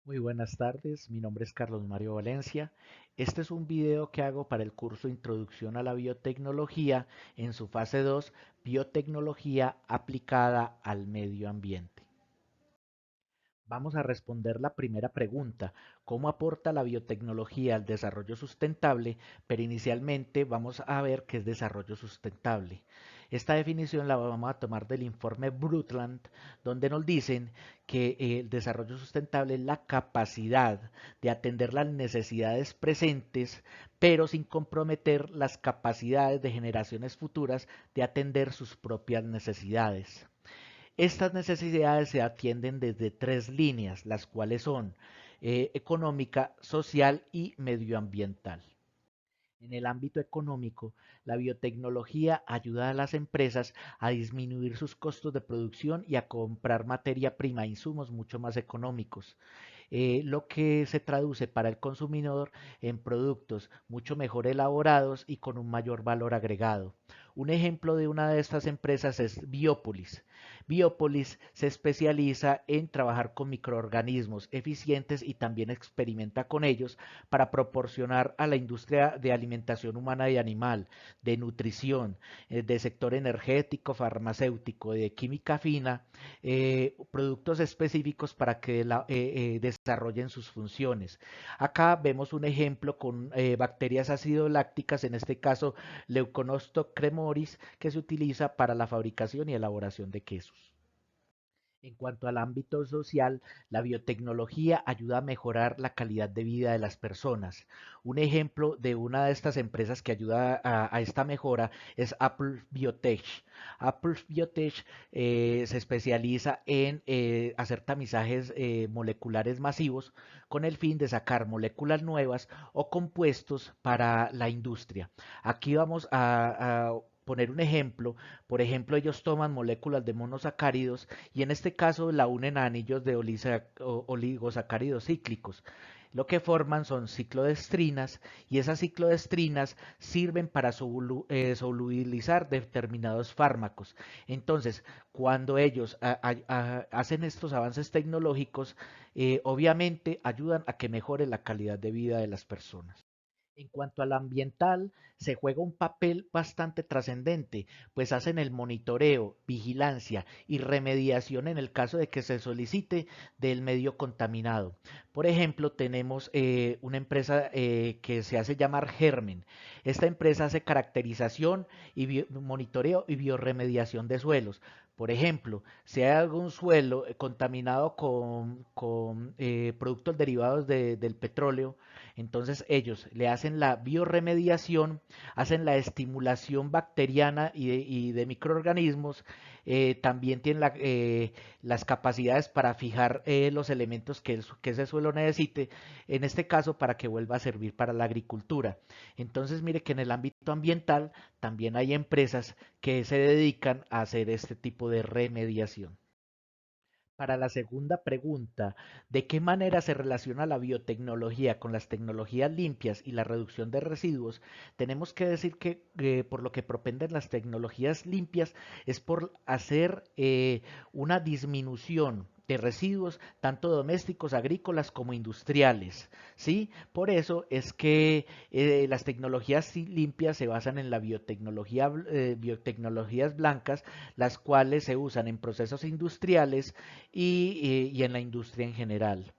Muy buenas tardes, mi nombre es Carlos Mario Valencia. Este es un video que hago para el curso Introducción a la Biotecnología en su fase 2, Biotecnología aplicada al medio ambiente. Vamos a responder la primera pregunta, ¿cómo aporta la biotecnología al desarrollo sustentable? Pero inicialmente vamos a ver qué es desarrollo sustentable. Esta definición la vamos a tomar del informe Brundtland, donde nos dicen que el desarrollo sustentable es la capacidad de atender las necesidades presentes, pero sin comprometer las capacidades de generaciones futuras de atender sus propias necesidades. Estas necesidades se atienden desde tres líneas, las cuales son económica, social y medioambiental. En el ámbito económico, la biotecnología ayuda a las empresas a disminuir sus costos de producción y a comprar materia prima e insumos mucho más económicos, lo que se traduce para el consumidor en productos mucho mejor elaborados y con un mayor valor agregado. Un ejemplo de una de estas empresas es Biopolis. Biopolis se especializa en trabajar con microorganismos eficientes y también experimenta con ellos para proporcionar a la industria de alimentación humana y animal, de nutrición, de sector energético, farmacéutico, de química fina, productos específicos para que desarrollen sus funciones. Acá vemos un ejemplo con bacterias acidolácticas, en este caso Leuconostoc cremoris, que se utiliza para la fabricación y elaboración de quesos. En cuanto al ámbito social, la biotecnología ayuda a mejorar la calidad de vida de las personas. Un ejemplo de una de estas empresas que ayuda a esta mejora es Apple Biotech. Apple Biotech se especializa en hacer tamizajes moleculares masivos con el fin de sacar moléculas nuevas o compuestos para la industria. Aquí vamos a poner un ejemplo. Por ejemplo, ellos toman moléculas de monosacáridos y en este caso la unen a anillos de oligosacáridos cíclicos. Lo que forman son ciclodestrinas y esas ciclodestrinas sirven para solubilizar determinados fármacos. Entonces, cuando ellos hacen estos avances tecnológicos, obviamente ayudan a que mejore la calidad de vida de las personas. En cuanto al ambiental, se juega un papel bastante trascendente, pues hacen el monitoreo, vigilancia y remediación en el caso de que se solicite del medio contaminado. Por ejemplo, tenemos una empresa que se hace llamar Germen. Esta empresa hace caracterización y monitoreo y bioremediación de suelos. Por ejemplo, si hay algún suelo contaminado con productos derivados del petróleo, entonces ellos le hacen la bioremediación, hacen la estimulación bacteriana y de microorganismos, también tienen las capacidades para fijar los elementos que ese suelo necesite, en este caso para que vuelva a servir para la agricultura. Entonces mire que en el ámbito ambiental también hay empresas que se dedican a hacer este tipo de remediación. Para la segunda pregunta, ¿de qué manera se relaciona la biotecnología con las tecnologías limpias y la reducción de residuos? Tenemos que decir que por lo que propenden las tecnologías limpias es por hacer una disminución de residuos, tanto domésticos, agrícolas como industriales, ¿sí? Por eso es que las tecnologías limpias se basan en la biotecnología, biotecnologías blancas, las cuales se usan en procesos industriales y en la industria en general.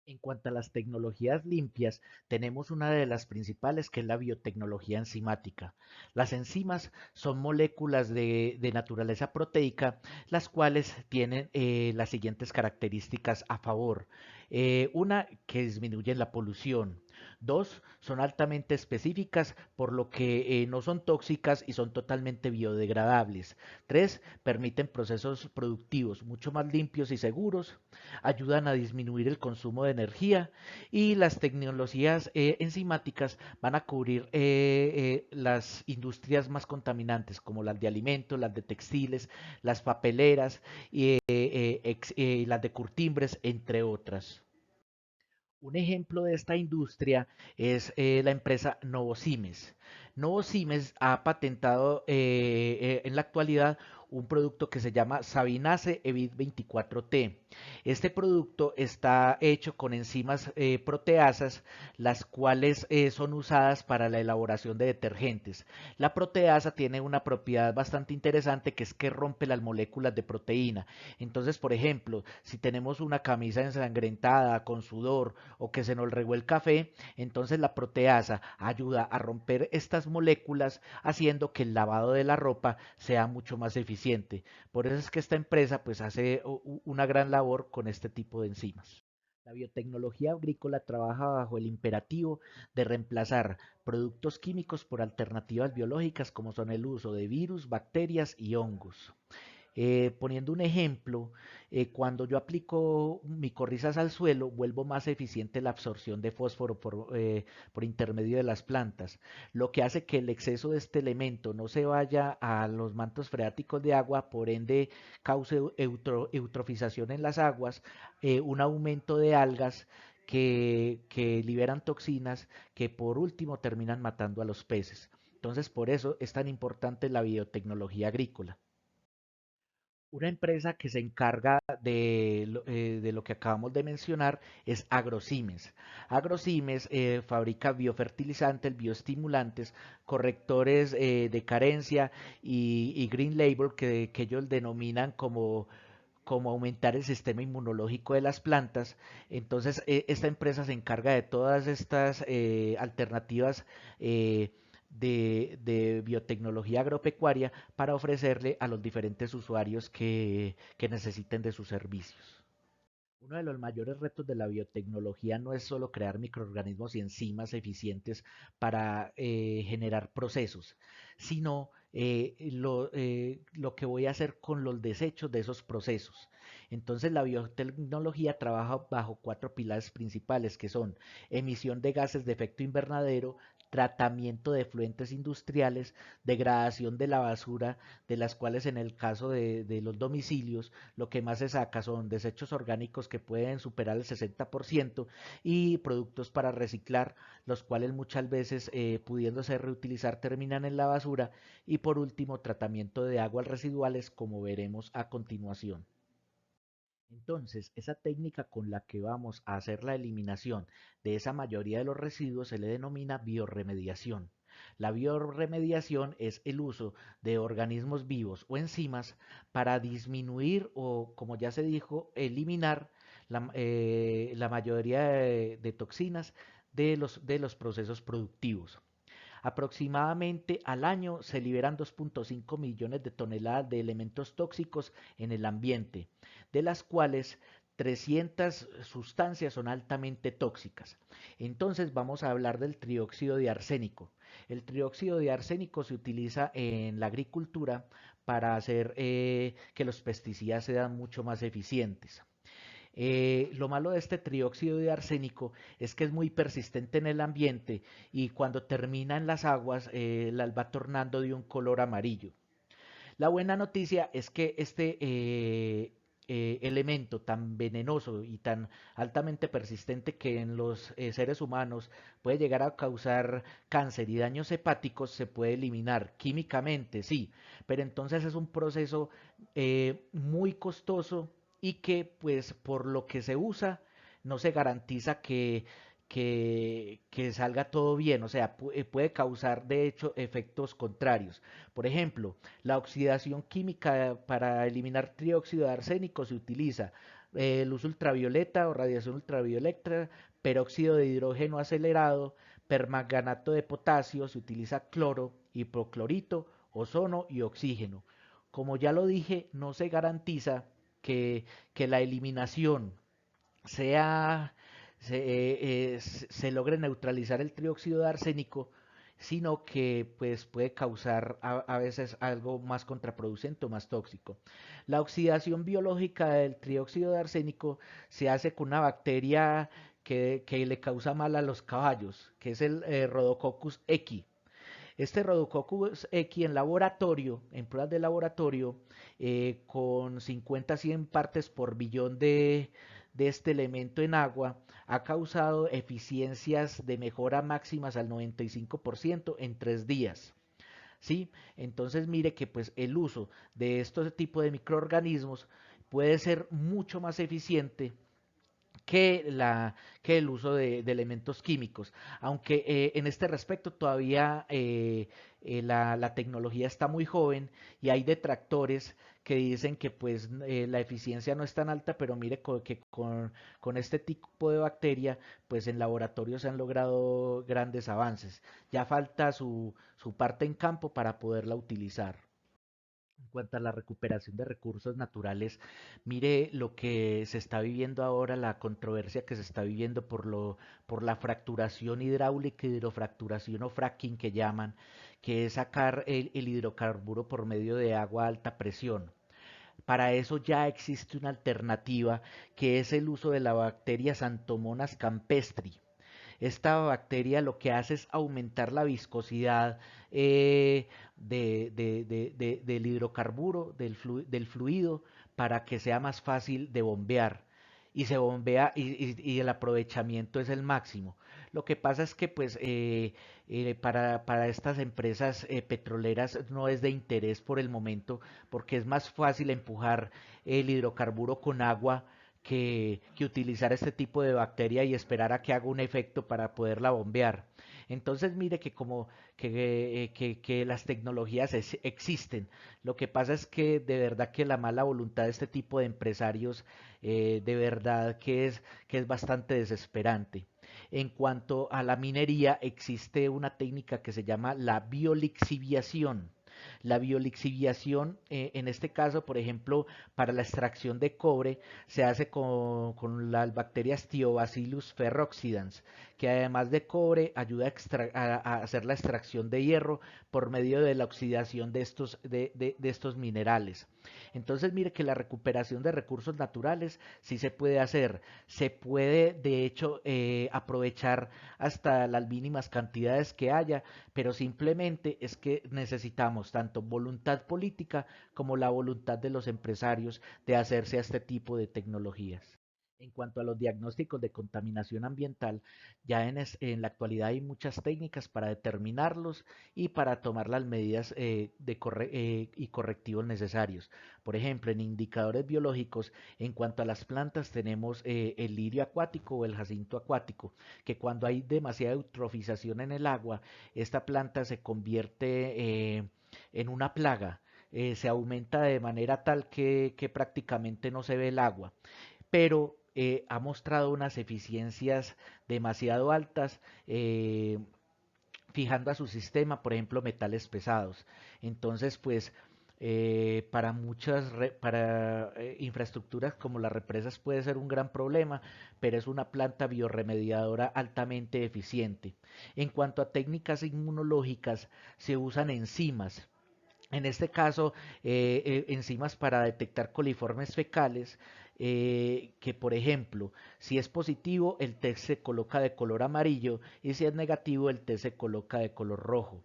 En cuanto a las tecnologías limpias, tenemos una de las principales que es la biotecnología enzimática. Las enzimas son moléculas de naturaleza proteica, las cuales tienen las siguientes características a favor. Una, que disminuyen la polución. Dos, son altamente específicas, por lo que no son tóxicas y son totalmente biodegradables. Tres, permiten procesos productivos mucho más limpios y seguros, ayudan a disminuir el consumo de energía y las tecnologías enzimáticas van a cubrir las industrias más contaminantes como las de alimentos, las de textiles, las papeleras y las de curtimbres, entre otras. Un ejemplo de esta industria es la empresa Novosimes. Novozymes ha patentado en la actualidad un producto que se llama Sabinase Evit 24T. Este producto está hecho con enzimas proteasas, las cuales son usadas para la elaboración de detergentes. La proteasa tiene una propiedad bastante interesante, que es que rompe las moléculas de proteína. Entonces, por ejemplo, si tenemos una camisa ensangrentada con sudor o que se nos regó el café, entonces la proteasa ayuda a romper estas moléculas, haciendo que el lavado de la ropa sea mucho más eficiente. Por eso es que esta empresa pues hace una gran labor con este tipo de enzimas. La biotecnología agrícola trabaja bajo el imperativo de reemplazar productos químicos por alternativas biológicas, como son el uso de virus, bacterias y hongos. Poniendo un ejemplo, cuando yo aplico micorrizas al suelo, vuelvo más eficiente la absorción de fósforo por intermedio de las plantas, lo que hace que el exceso de este elemento no se vaya a los mantos freáticos de agua, por ende cause eutrofización en las aguas, un aumento de algas que liberan toxinas que por último terminan matando a los peces. Entonces, por eso es tan importante la biotecnología agrícola. Una empresa que se encarga de lo que acabamos de mencionar es Agrosimes. Agrosimes fabrica biofertilizantes, bioestimulantes, correctores de carencia y Green Label, que ellos denominan como aumentar el sistema inmunológico de las plantas. Entonces, esta empresa se encarga de todas estas alternativas de biotecnología agropecuaria para ofrecerle a los diferentes usuarios que necesiten de sus servicios. Uno de los mayores retos de la biotecnología no es solo crear microorganismos y enzimas eficientes para generar procesos, sino lo que voy a hacer con los desechos de esos procesos. Entonces la biotecnología trabaja bajo cuatro pilares principales, que son emisión de gases de efecto invernadero, tratamiento de efluentes industriales, degradación de la basura, de las cuales en el caso de los domicilios lo que más se saca son desechos orgánicos que pueden superar el 60% y productos para reciclar, los cuales muchas veces pudiéndose reutilizar terminan en la basura, y por último tratamiento de aguas residuales, como veremos a continuación. Entonces, esa técnica con la que vamos a hacer la eliminación de esa mayoría de los residuos se le denomina bioremediación. La bioremediación es el uso de organismos vivos o enzimas para disminuir o, como ya se dijo, eliminar la mayoría de toxinas de los procesos productivos. Aproximadamente al año se liberan 2.5 millones de toneladas de elementos tóxicos en el ambiente, de las cuales 300 sustancias son altamente tóxicas. Entonces vamos a hablar del trióxido de arsénico. El trióxido de arsénico se utiliza en la agricultura para hacer que los pesticidas sean mucho más eficientes. Lo malo de este trióxido de arsénico es que es muy persistente en el ambiente y cuando termina en las aguas las va tornando de un color amarillo. La buena noticia es que este elemento tan venenoso y tan altamente persistente que en los seres humanos puede llegar a causar cáncer y daños hepáticos se puede eliminar químicamente, sí, pero entonces es un proceso muy costoso y que pues por lo que se usa no se garantiza que salga todo bien, o sea, puede causar de hecho efectos contrarios. Por ejemplo, la oxidación química para eliminar trióxido de arsénico se utiliza luz ultravioleta o radiación ultravioleta, peróxido de hidrógeno acelerado, permanganato de potasio, se utiliza cloro, hipoclorito, ozono y oxígeno. Como ya lo dije, no se garantiza que, que la eliminación sea, se logre neutralizar el trióxido de arsénico, sino que pues puede causar a veces algo más contraproducente o más tóxico. La oxidación biológica del trióxido de arsénico se hace con una bacteria que le causa mal a los caballos, que es el Rhodococcus equi. Este Rhodococcus equi en laboratorio, en pruebas de laboratorio, con 50 a 100 partes por billón de este elemento en agua ha causado eficiencias de mejora máximas al 95% en 3 días. ¿Sí? Entonces mire que pues el uso de este tipo de microorganismos puede ser mucho más eficiente que el uso de elementos químicos. Aunque en este respecto todavía la tecnología está muy joven y hay detractores que dicen que pues la eficiencia no es tan alta, pero mire que con este tipo de bacteria pues en laboratorio se han logrado grandes avances. Ya falta su parte en campo para poderla utilizar. En cuanto a la recuperación de recursos naturales, mire lo que se está viviendo ahora, la controversia que se está viviendo por la fracturación hidráulica, hidrofracturación o fracking que llaman, que es sacar el hidrocarburo por medio de agua a alta presión. Para eso ya existe una alternativa que es el uso de la bacteria Xanthomonas campestri. Esta bacteria lo que hace es aumentar la viscosidad del hidrocarburo, del fluido, para que sea más fácil de bombear. Y se bombea y el aprovechamiento es el máximo. Lo que pasa es que pues para estas empresas petroleras no es de interés por el momento porque es más fácil empujar el hidrocarburo con agua que utilizar este tipo de bacteria y esperar a que haga un efecto para poderla bombear. Entonces mire que como que las tecnologías existen. Lo que pasa es que de verdad que la mala voluntad de este tipo de empresarios de verdad que es bastante desesperante. En cuanto a la minería, existe una técnica que se llama la biolixiviación. La biolixiviación, en este caso, por ejemplo, para la extracción de cobre, se hace con las bacterias Thiobacillus ferroxidans, que además de cobre ayuda a hacer la extracción de hierro por medio de la oxidación de estos minerales. Entonces, mire que la recuperación de recursos naturales sí se puede hacer. Se puede, de hecho, aprovechar hasta las mínimas cantidades que haya, pero simplemente es que necesitamos tanto voluntad política como la voluntad de los empresarios de hacerse a este tipo de tecnologías. En cuanto a los diagnósticos de contaminación ambiental, ya en la actualidad hay muchas técnicas para determinarlos y para tomar las medidas y correctivos necesarios. Por ejemplo, en indicadores biológicos, en cuanto a las plantas, tenemos el lirio acuático o el jacinto acuático, que cuando hay demasiada eutrofización en el agua, esta planta se convierte en una plaga. Se aumenta de manera tal que prácticamente no se ve el agua, pero ha mostrado unas eficiencias demasiado altas fijando a su sistema, por ejemplo, metales pesados. Entonces, pues para infraestructuras como las represas puede ser un gran problema, pero es una planta biorremediadora altamente eficiente. En cuanto a técnicas inmunológicas, se usan enzimas. En este caso, enzimas para detectar coliformes fecales, que por ejemplo, si es positivo, el test se coloca de color amarillo y si es negativo, el test se coloca de color rojo.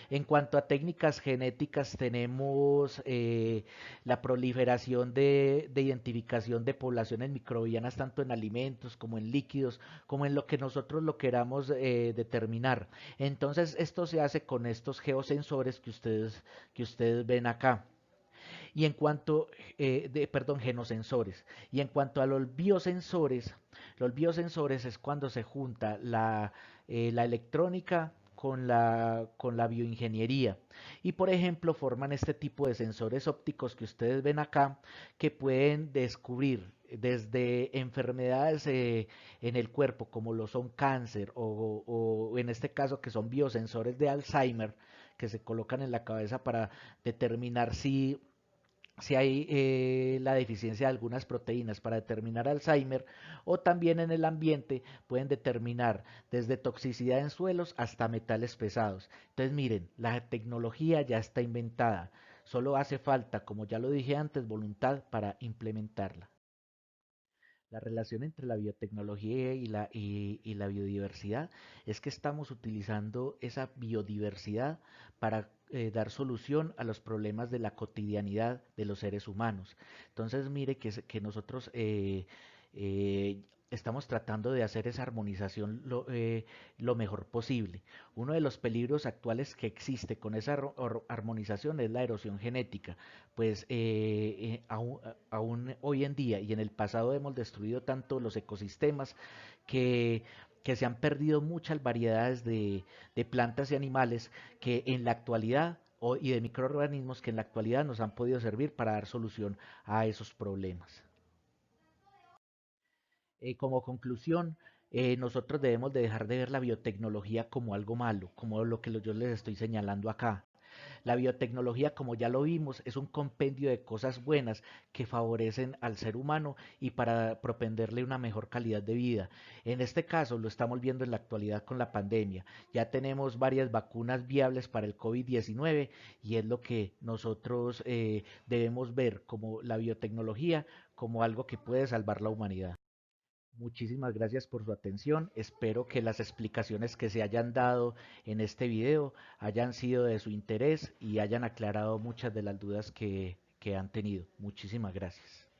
En cuanto a técnicas genéticas, tenemos la proliferación de identificación de poblaciones microbianas tanto en alimentos como en líquidos, como en lo que nosotros lo queramos determinar. Entonces, esto se hace con estos geosensores que ustedes ven acá. Y en cuanto, perdón, genosensores. Y en cuanto a los biosensores es cuando se junta la electrónica con la bioingeniería. Y por ejemplo, forman este tipo de sensores ópticos que ustedes ven acá, que pueden descubrir desde enfermedades en el cuerpo, como lo son cáncer, o en este caso que son biosensores de Alzheimer, que se colocan en la cabeza para determinar si hay la deficiencia de algunas proteínas para determinar Alzheimer, o también en el ambiente pueden determinar desde toxicidad en suelos hasta metales pesados. Entonces miren, la tecnología ya está inventada, solo hace falta, como ya lo dije antes, voluntad para implementarla. La relación entre la biotecnología y la biodiversidad es que estamos utilizando esa biodiversidad para dar solución a los problemas de la cotidianidad de los seres humanos. Entonces, mire que nosotros Estamos tratando de hacer esa armonización lo mejor posible. Uno de los peligros actuales que existe con esa armonización es la erosión genética, pues aún hoy en día y en el pasado hemos destruido tanto los ecosistemas que, que se han perdido muchas variedades de plantas y animales que en la actualidad y de microorganismos que en la actualidad nos han podido servir para dar solución a esos problemas. Como conclusión, nosotros debemos de dejar de ver la biotecnología como algo malo, como lo que yo les estoy señalando acá. La biotecnología, como ya lo vimos, es un compendio de cosas buenas que favorecen al ser humano y para propenderle una mejor calidad de vida. En este caso lo estamos viendo en la actualidad con la pandemia. Ya tenemos varias vacunas viables para el COVID-19 y es lo que nosotros debemos ver como la biotecnología como algo que puede salvar la humanidad. Muchísimas gracias por su atención. Espero que las explicaciones que se hayan dado en este video hayan sido de su interés y hayan aclarado muchas de las dudas que han tenido. Muchísimas gracias.